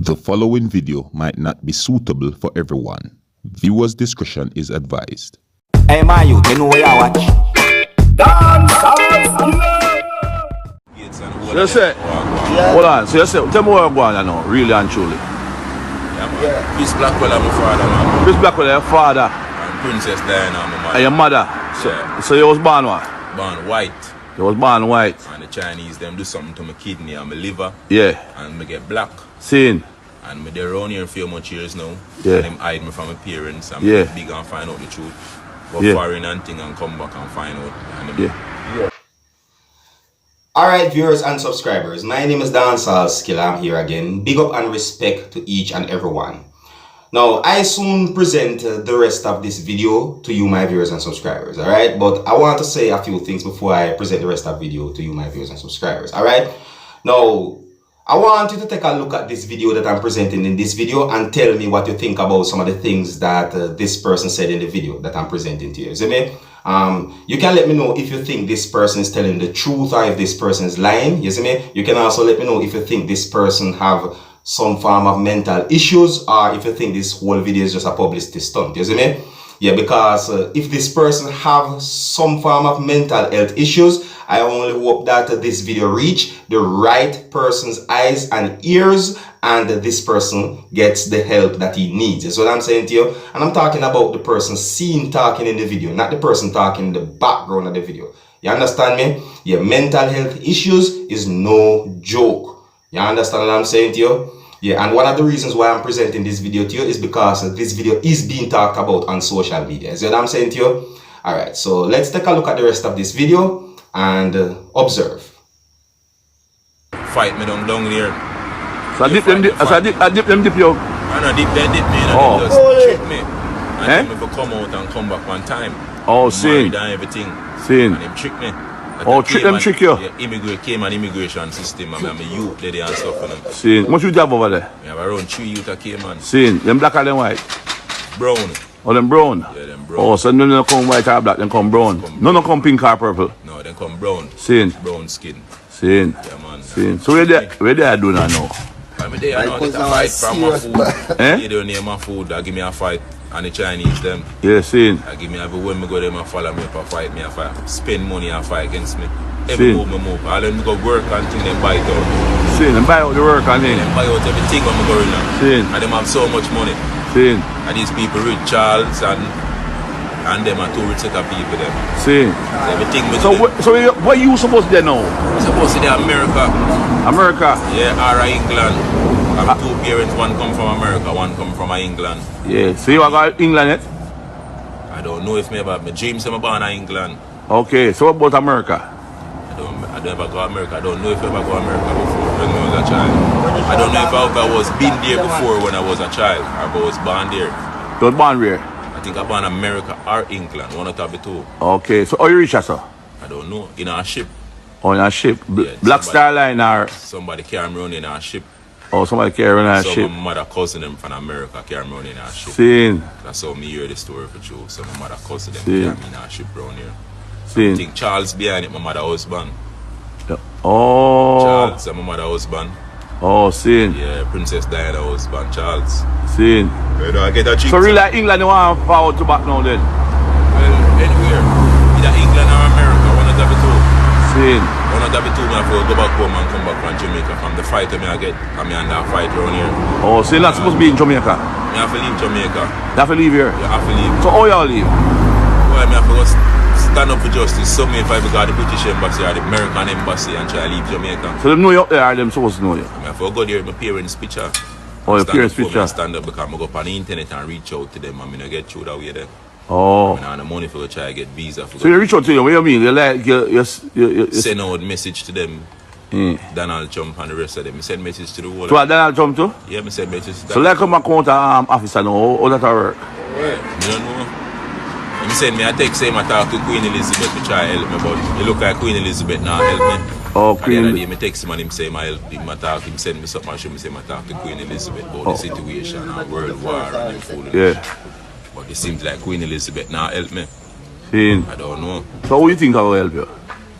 The following video might not be suitable for everyone. Viewers' discretion is advised. Hey man, you know where I watch? Dancehall. So you say, hold on, so you say, tell me what you're going on now, really and truly. Yeah. Chris Blackwell and my father, man. Chris Blackwell, your father, And Princess Diana and my mother. and your mother. Yeah. So you was born what? Born white. You was born white. And the Chinese, them do something to my kidney and my liver. Yeah. And me get black. Seen. And me there around here a few much years now. Yeah. And them hide me from my parents. And Yeah. me big and find out the truth. Go Yeah. foreign and thing and come back and find out. And them Yeah. Alright viewers and subscribers, my name is Dancehall Skilla. I'm here again. Big up and respect to each and everyone. Now, I soon present the rest of this video to you, my viewers and subscribers, alright? But I want to say a few things before I present the rest of the video to you, my viewers and subscribers, alright? Now, I want you to take a look at this video that I'm presenting in this video and tell me what you think about some of the things that this person said in the video that I'm presenting to you. See me? You can let me know if you think this person is telling the truth or if this person is lying. You see me? You can also let me know if you think this person have some form of mental issues or if you think this whole video is just a publicity stunt. You see me? Yeah, because if this person have some form of mental health issues, I only hope that this video reach the right person's eyes and ears and this person gets the help that he needs. That's what I'm saying to you. And I'm talking about the person seen talking in the video, not the person talking in the background of the video. You understand me? Yeah, mental health issues is no joke. You understand what I'm saying to you? Yeah, and one of the reasons why I'm presenting this video to you is because this video is being talked about on social media. See what I'm saying to you? Alright, so let's take a look at the rest of this video and observe. fight me down there. So I dip them, dip you. And I dip me and Oh. they just trick me. And Eh? then me for come out and come back one time. Oh, seen. Married and everything. Seen. And them trick me. Like Oh, they came and- trick you? Yeah, came an immigration system and I'm a youth there and stuff for them. Seen. Much you have over there? We have around 3 youth that came and Seen. Them black or them white? brown. Or them brown? Yeah, them brown. Oh, so none of them come white or black, them come brown. None of them come pink or purple. No, they come brown. Seen. Brown skin. Seen. Yeah, man. Seen. So where they doing now? I'm there, I know, get a fight from my food. Eh? You don't name my food, I give me a fight. And the Chinese, them, Yeah, seen. I give me everywhere me go, them and follow me up and fight me, and fight. Spend money and fight against me. Every See. move me move. All them go work and thing, them buy it out. Seen. Them buy out the work and Them then. buy out everything when me go in now. Seen. And them have so much money. Seen. And these people rich, Charles and them are two rich set of people, them. Seen. So everything me So do them. what you supposed to do now? I'm supposed to be America. America? Yeah, or England. I have two parents, one come from America, one come from England. Yeah. So you are going to England yet? I don't know if me ever, my dreams I'm born in England. Okay. So what about America? I don't ever go America. I don't know if I ever go America before when I was a child. I don't know if I was been there before when I was a child or if I was born there. You was born where? I think I born America or England, one out of the two. Okay. So how you reach us, sir? I don't know. In a ship. On a ship? Yeah, Black somebody- Star Line or? Somebody carry me around in a ship. Oh, somebody carrying a So ship. my mother cousin them from America carry me around in a ship. Seen. That's how me hear the story for true. So my mother cousin them See. carry me in a ship around here. I Seen. think Charles behind it, my mother husband. Oh. Charles and my mother husband. Oh, seen. Yeah, Princess Diana husband, Charles. Seen. Where do I get a chick? So really like England, you want to forward to back now then? Well, anywhere. Either England or America, one of the two. Seen. One of the two, I have to go back home and come back from Jamaica. From the fight I get, I'm under a fight around here. Oh, so you're not supposed to be in Jamaica? I have to leave Jamaica. You have to leave here? You have to leave. So how y'all leave? Well, I have to go stand up for justice. So me if I go to the British Embassy or the American Embassy and try to leave Jamaica. So them know you up there or them supposed to know you? I have to go there with my parents' picture. Oh, your Stand parents' up for me picture? and stand up because I go up on the internet and reach out to them and I get through that way then. Oh. I have the money for try to get visa. For So you reach out to you, what do you mean? You like, you send out message to them. Mm. Donald Trump and the rest of them. I send message to the world. So what Donald Trump too? Yeah, I send message to So like come account officer now, how that work? I don't know. He send me a text saying I talk to Queen Elizabeth to try to help me, but he look like Queen Elizabeth now help me. Oh, And Queen. the other day, I text him and him say I help him, I talk, him send me something and show me say I talk to Queen Elizabeth about the situation and world war and him fooling. Yeah. But it seems like Queen Elizabeth now help me. Seen. I don't know. So what do you think I will help you?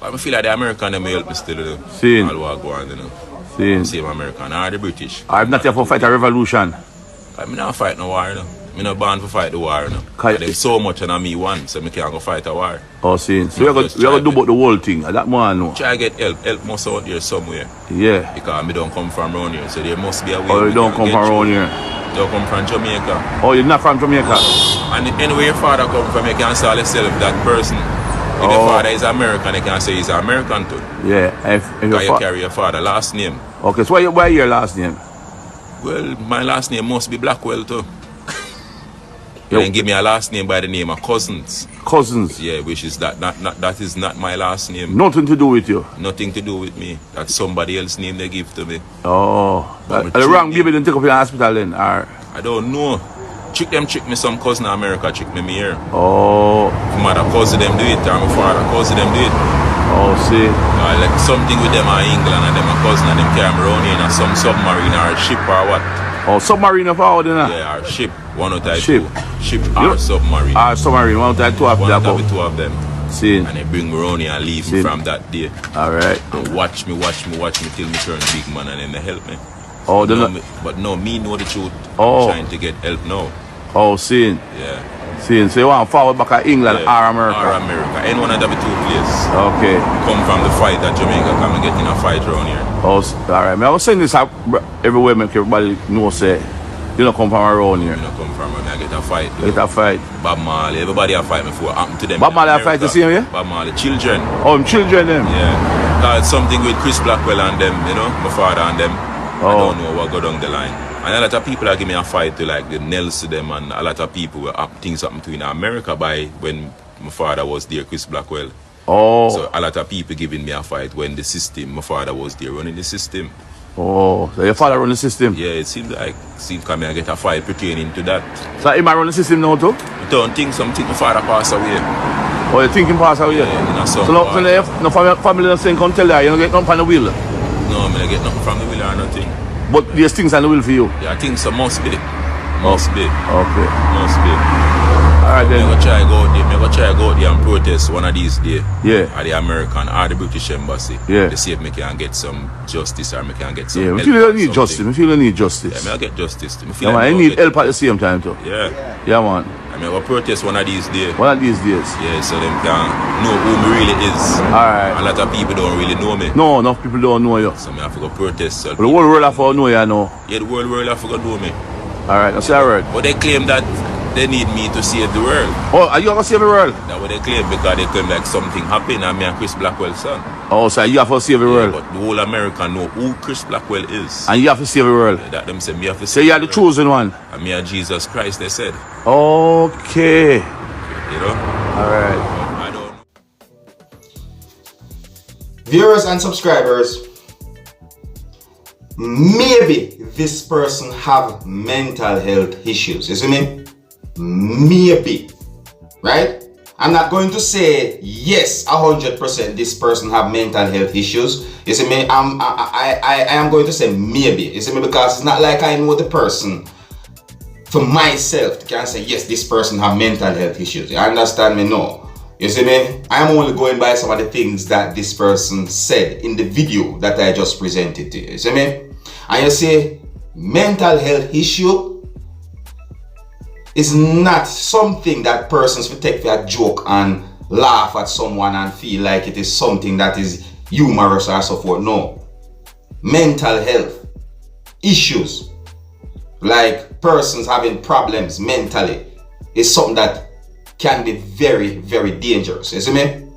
But I feel like the American them help me still, Seen. all what go on, you know. The same American or the British. I'm not here for fight a revolution. I'm not fight no war, no. I'm not born for fight the war, no. There's so much on me one, so I can't go fight a war. Oh, see. So we're going to do about the whole thing. That more I know. Try to get help. Help must out here somewhere. Yeah. Because I don't come from around here, so there must be a way. Oh, you don't come from around here? You don't come from Jamaica. Oh, you're not from Jamaica? And anywhere your father come from, you can say yourself that person. If your father is American, you can say he's American too. Yeah. If because you carry your father's last name. Okay, so why your last name? Well, my last name must be Blackwell too. You can give me a last name by the name of Cousins. Cousins? Yeah, which is that is not my last name. Nothing to do with you? Nothing to do with me. That's somebody else's name they give to me. Oh. The wrong baby didn't take up in the hospital then? Or? I don't know. Trick me some cousin in America, trick me here. Oh. My mother cousin them do it, or my father cousin them do it. Oh, see. Like something with them in England and them a cousin and them carry me around here in some submarine or a ship or what. Oh, submarine of how then? Yeah, or ship. One of the ship. Ship or submarine. Or submarine, one of the two of them. One of the two of them. See. And they bring me around here and leave me from that day. Alright. And watch me till me turn big man and then they help me. Oh, but no, me know the truth. Oh. I'm trying to get help now. Oh, seeing. Yeah. Seeing. So you want to forward back to England or America? Or America. Any one of the two places. Okay. Come from the fight at Jamaica, come and get in a fight around here. Oh, alright. I was saying this everywhere, make everybody know, say, you don't come from around here. You don't come from around here, I get a fight. Get a fight. Bob Marley, everybody a fight before happened to them. Bob Marley a fight the same, yeah? Bob Marley, children. Oh, children them? Yeah. It's something with Chris Blackwell and them, you know, my father and them. I don't know what go down the line. And a lot of people are giving me a fight to like the Nels to them, and a lot of people were up things happened to in America by when my father was there, Chris Blackwell. Oh. So a lot of people giving me a fight when the system, my father was there running the system. Oh, so your father run the system? Yeah, it seems like come here and get a fight pertaining to that. So he might run the system now too? I don't think something my father passed away. Oh, you think him pass away? Yeah, so no family don't say come tell you, you don't get nothing on the wheel? No, I don't get nothing from the wheel or nothing. But there's things on the wheel for you? Yeah, I think so. Must be. Must be. Okay. Must be. Alright then. I'm gonna try to go out there and protest one of these days. Yeah. At the American or the British Embassy. Yeah. To see if I can get some justice or I can get some help. Yeah, I feel you need justice. I feel you need justice. Yeah, I get justice. Yeah, man, I need help at the same time too. Yeah. Yeah, man. I'm gonna protest one of these days. One of these days. Yeah, so them can know who me really is. Alright. A lot of people don't really know me. No, enough people don't know you. So I have to go protest. So but the whole world have to know you now. Yeah, the whole world have to go know me. Alright, that's your word. But they claim that they need me to save the world. Oh, are you gonna save the world? That's what they claim, because they claim like something happened and me and Chris Blackwell's son. Oh, so you have to save the world. But the whole America know who Chris Blackwell is. And you have to save the world. Yeah, that them say me have to save so you are the chosen one. And me and Jesus Christ, they said. Okay. You know? Alright. I don't know. Viewers and subscribers, maybe this person have mental health issues. You see me? Maybe. Right? I'm not going to say yes 100% this person have mental health issues. You see me? I am going to say maybe. You see me? Because it's not like I know the person for myself to can say yes, this person have mental health issues. You understand me? No. You see me? I am only going by some of the things that this person said in the video that I just presented to you. You see me? And you see, mental health issue is not something that persons will take for a joke and laugh at someone and feel like it is something that is humorous or so forth. No. Mental health issues, like persons having problems mentally, is something that can be very, very dangerous. You see me?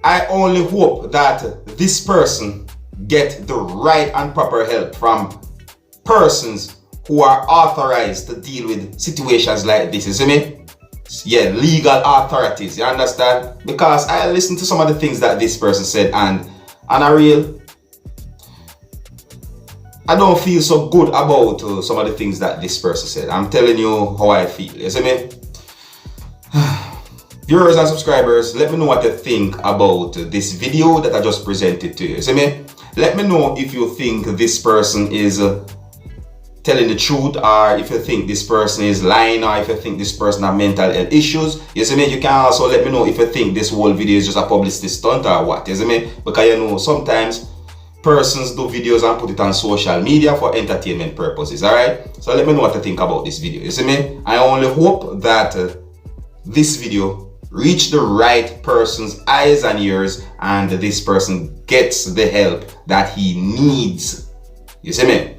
I only hope that this person get the right and proper help from persons who are authorized to deal with situations like this. You see me? Yeah, legal authorities. You understand? Because I listened to some of the things that this person said, and I don't feel so good about some of the things that this person said. I'm telling you how I feel. You see me? Viewers and subscribers, let me know what you think about this video that I just presented to you. You see me? Let me know if you think this person is telling the truth, or if you think this person is lying, or if you think this person has mental health issues. You see me? You can also let me know if you think this whole video is just a publicity stunt or what. You see me? Because you know, sometimes persons do videos and put it on social media for entertainment purposes, alright? So let me know what you think about this video. You see me? I only hope that this video reach the right person's eyes and ears and this person gets the help that he needs. You see me?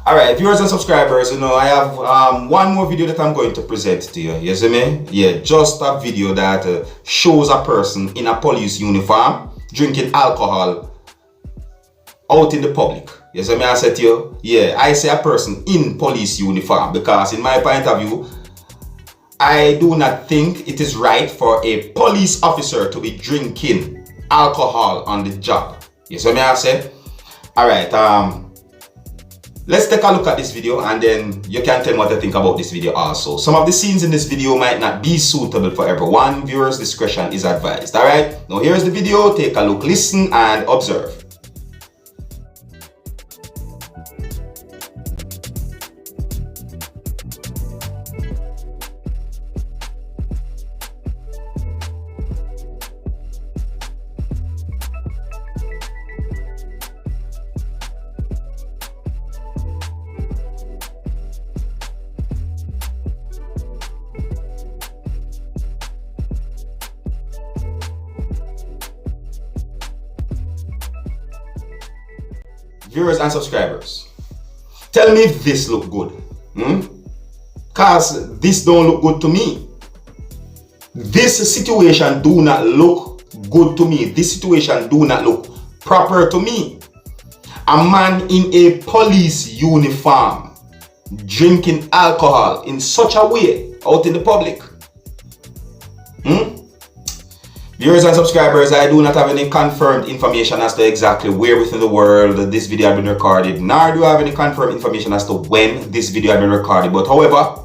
Alright, viewers and subscribers, you know, I have one more video that I'm going to present to you. You see me? Yeah, just a video that shows a person in a police uniform drinking alcohol out in the public. You see me? I said to you, yeah, I say a person in police uniform because in my point of view, I do not think it is right for a police officer to be drinking alcohol on the job. You see me? I said, alright, let's take a look at this video and then you can tell me what you think about this video also. Some of the scenes in this video might not be suitable for everyone. Viewers' discretion is advised. Alright, now here's the video. Take a look, listen and observe. Viewers and subscribers, tell me if this look good, cause this don't look good to me. This situation do not look good to me. This situation do not look proper to me. A man in a police uniform drinking alcohol in such a way out in the public. Viewers and subscribers, I do not have any confirmed information as to exactly where within the world this video has been recorded, nor do I have any confirmed information as to when this video has been recorded. But however,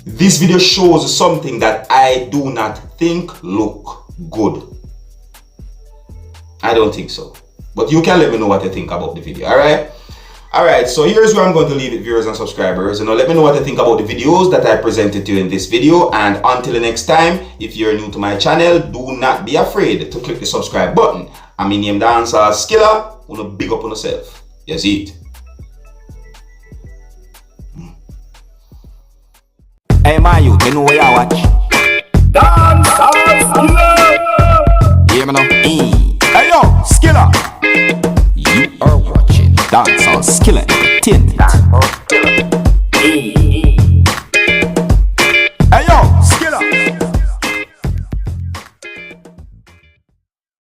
this video shows something that I do not think look good. I don't think so. But you can let me know what you think about the video, alright? Alright, so here's where I'm going to leave it, viewers and subscribers. You know, let me know what you think about the videos that I presented to you in this video. And until the next time, if you're new to my channel, do not be afraid to click the subscribe button. I'm my name Dancehall Skilla. Wanna big up on yourself. You see it? Hey, my youth, you know where you watch? Dancehall Skilla. Hear me now? Hey, yo, Skilla. You are watching Dancehall Skilla.